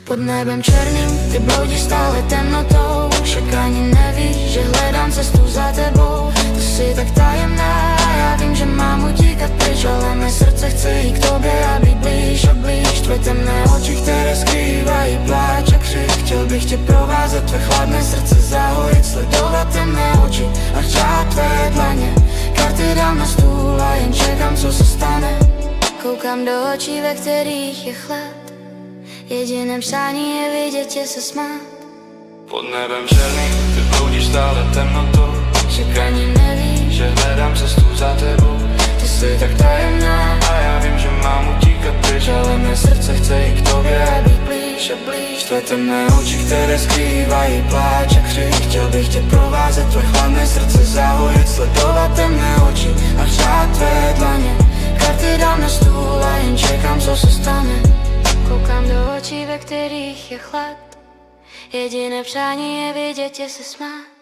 Pod nebem černým, ty bloudíš stále temnotou. Však ani nevíš, že hledám cestu za tebou. Ty jsi tak tajemná, já vím, že mám utíkat pryč, ale mé srdce chce jít k tobě a být blíž a blíž. Tvé temné oči, které skrývají pláč a křik. Chtěl bych tě provázet, tvé chladné srdce zahojit, sledovat temné oči a hřát tvé dlaně. Karty dám na stůl a jen čekám, co se stane. Koukám do očí, ve kterých je chlad. Jediné přání je vidět tě se smát. Pod nebem černým, ty bloudíš stále temnotou. Však ani nevíš, že hledám cestu za tebou. ty jsi tak tajemná, A já vím, že mám utíkat pryč, ale mé srdce chce jít k tobě a být blíž a blíž. tvé temné oči, které skrývají pláč a křik. Chtěl bych tě provázet, tvé chladné srdce zahojit, sledovat temné oči a hřát tvé dlaně. Karty dám na stůl a jen čekám, co se stane. Koukám do očí, ve kterých je chlad. Jediné přání je vidět tě se smát.